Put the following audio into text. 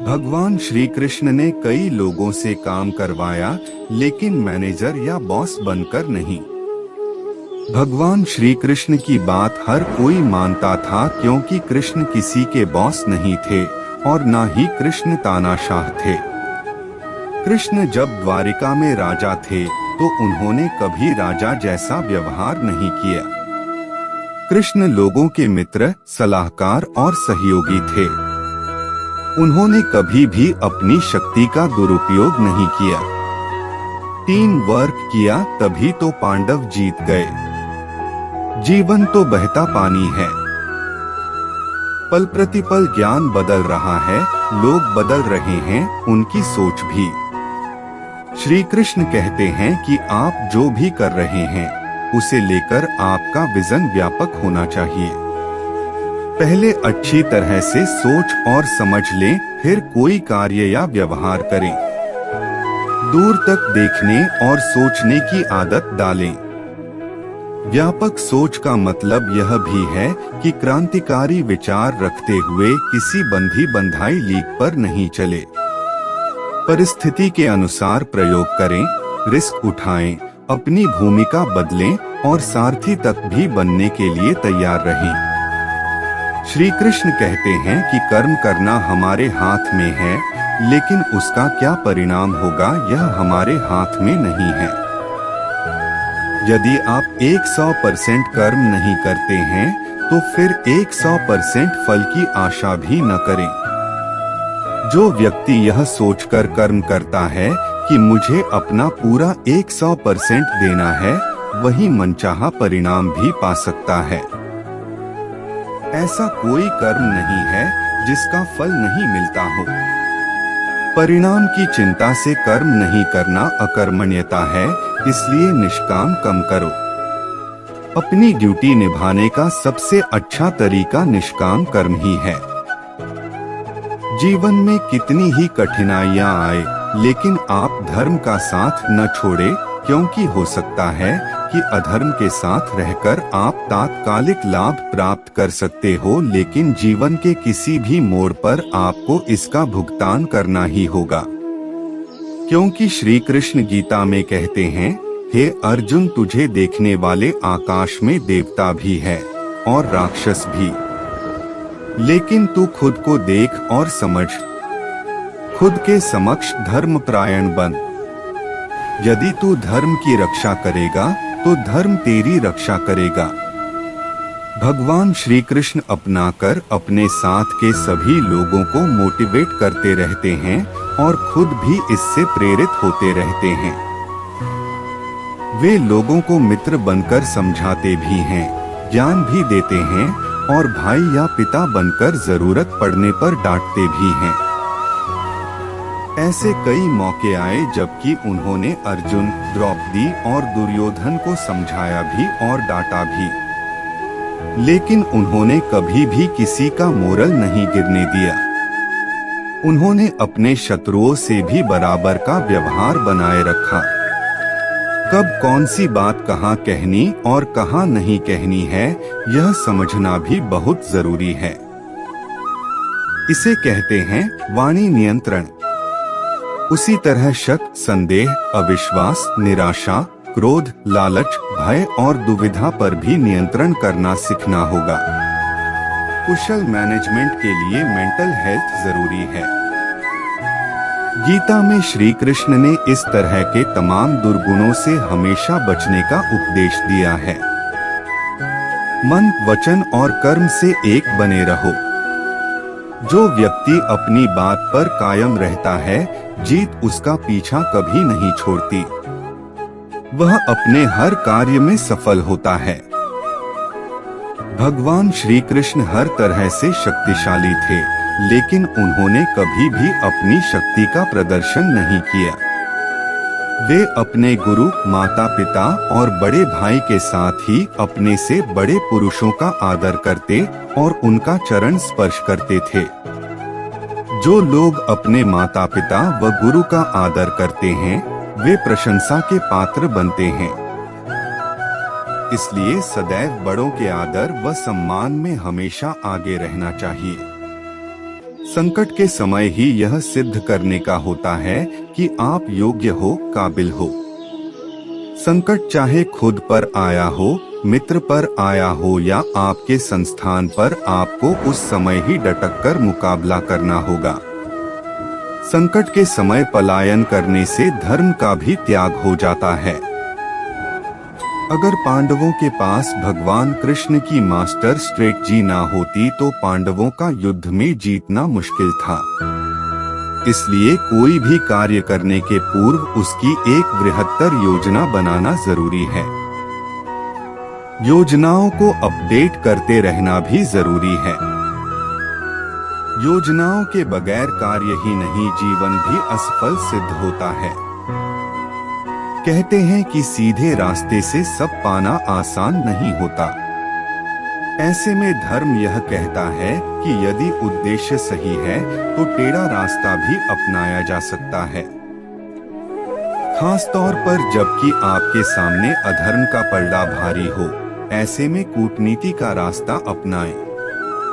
भगवान श्री कृष्ण ने कई लोगों से काम करवाया, लेकिन मैनेजर या बॉस बनकर नहीं। भगवान श्री कृष्ण की बात हर कोई मानता था, क्योंकि कृष्ण किसी के बॉस नहीं थे और न ही कृष्ण तानाशाह थे। कृष्ण जब द्वारिका में राजा थे तो उन्होंने कभी राजा जैसा व्यवहार नहीं किया। कृष्ण लोगों के मित्र, सलाहकार और सहयोगी थे। उन्होंने कभी भी अपनी शक्ति का दुरुपयोग नहीं किया। टीम वर्क किया, तभी तो पांडव जीत गए। जीवन तो बहता पानी है। पल प्रतिपल ज्ञान बदल रहा है, लोग बदल रहे हैं, उनकी सोच भी। श्री कृष्ण कहते हैं कि आप जो भी कर रहे हैं उसे लेकर आपका विजन व्यापक होना चाहिए। पहले अच्छी तरह से सोच और समझ लें, फिर कोई कार्य या व्यवहार करें। दूर तक देखने और सोचने की आदत डालें। व्यापक सोच का मतलब यह भी है कि क्रांतिकारी विचार रखते हुए किसी बंधी बंधाई लीक पर नहीं चले। परिस्थिति के अनुसार प्रयोग करें, रिस्क उठाएं, अपनी भूमिका बदलें और सारथी तक भी बनने के लिए तैयार रहें। श्री कृष्ण कहते हैं कि कर्म करना हमारे हाथ में है, लेकिन उसका क्या परिणाम होगा यह हमारे हाथ में नहीं है। यदि आप 100% कर्म नहीं करते हैं तो फिर 100% फल की आशा भी न करें। जो व्यक्ति यह सोचकर कर्म करता है कि मुझे अपना पूरा 100% देना है, वही मनचाहा परिणाम भी पा सकता है। ऐसा कोई कर्म नहीं है जिसका फल नहीं मिलता हो। परिणाम की चिंता से कर्म नहीं करना अकर्मण्यता है, इसलिए निष्काम कम करो। अपनी ड्यूटी निभाने का सबसे अच्छा तरीका निष्काम कर्म ही है। जीवन में कितनी ही कठिनाइयां आए, लेकिन आप धर्म का साथ न छोड़े, क्योंकि हो सकता है कि अधर्म के साथ रहकर आप तात्कालिक लाभ प्राप्त कर सकते हो, लेकिन जीवन के किसी भी मोड़ पर आपको इसका भुगतान करना ही होगा। क्योंकि श्री कृष्ण गीता में कहते हैं, हे अर्जुन, तुझे देखने वाले आकाश में देवता भी है और राक्षस भी, लेकिन तू खुद को देख और समझ। खुद के समक्ष धर्मपरायण बन। यदि तू धर्म की रक्षा करेगा तो धर्म तेरी रक्षा करेगा। भगवान श्री कृष्ण अपनाकर अपने साथ के सभी लोगों को मोटिवेट करते रहते हैं और खुद भी इससे प्रेरित होते रहते हैं। वे लोगों को मित्र बनकर समझाते भी हैं, ज्ञान भी देते हैं और भाई या पिता बनकर जरूरत पड़ने पर डांटते भी हैं। ऐसे कई मौके आए जबकि उन्होंने अर्जुन, द्रौपदी और दुर्योधन को समझाया भी और डांटा भी, लेकिन उन्होंने कभी भी किसी का मोरल नहीं गिरने दिया। उन्होंने अपने शत्रुओं से भी बराबर का व्यवहार बनाए रखा। कब कौन सी बात कहाँ कहनी और कहाँ नहीं कहनी है, यह समझना भी बहुत जरूरी है। इसे कहते हैं वाणी नियंत्रण। उसी तरह शक, संदेह, अविश्वास, निराशा, क्रोध, लालच, भय और दुविधा पर भी नियंत्रण करना सीखना होगा। कुशल मैनेजमेंट के लिए मेंटल हेल्थ जरूरी है। गीता में श्री कृष्ण ने इस तरह के तमाम दुर्गुणों से हमेशा बचने का उपदेश दिया है। मन, वचन और कर्म से एक बने रहो। जो व्यक्ति अपनी बात पर कायम रहता है, जीत उसका पीछा कभी नहीं छोड़ती। वह अपने हर कार्य में सफल होता है। भगवान श्री कृष्ण हर तरह से शक्तिशाली थे, लेकिन उन्होंने कभी भी अपनी शक्ति का प्रदर्शन नहीं किया। वे अपने गुरु, माता पिता और बड़े भाई के साथ ही अपने से बड़े पुरुषों का आदर करते और उनका चरण स्पर्श करते थे। जो लोग अपने माता पिता व गुरु का आदर करते हैं, वे प्रशंसा के पात्र बनते हैं। इसलिए सदैव बड़ों के आदर व सम्मान में हमेशा आगे रहना चाहिए। संकट के समय ही यह सिद्ध करने का होता है कि आप योग्य हो, काबिल हो। संकट चाहे खुद पर आया हो, मित्र पर आया हो या आपके संस्थान पर, आपको उस समय ही डटक कर मुकाबला करना होगा। संकट के समय पलायन करने से धर्म का भी त्याग हो जाता है। अगर पांडवों के पास भगवान कृष्ण की मास्टर स्ट्रेटजी ना होती तो पांडवों का युद्ध में जीतना मुश्किल था। इसलिए कोई भी कार्य करने के पूर्व उसकी एक बृहत्तर योजना बनाना जरूरी है। योजनाओं को अपडेट करते रहना भी जरूरी है। योजनाओं के बगैर कार्य ही नहीं, जीवन भी असफल सिद्ध होता है। कहते हैं कि सीधे रास्ते से सब पाना आसान नहीं होता। ऐसे में धर्म यह कहता है कि यदि उद्देश्य सही है तो टेढ़ा रास्ता भी अपनाया जा सकता है। खास तौर पर जबकि आपके सामने अधर्म का पलड़ा भारी हो, ऐसे में कूटनीति का रास्ता अपनाएं।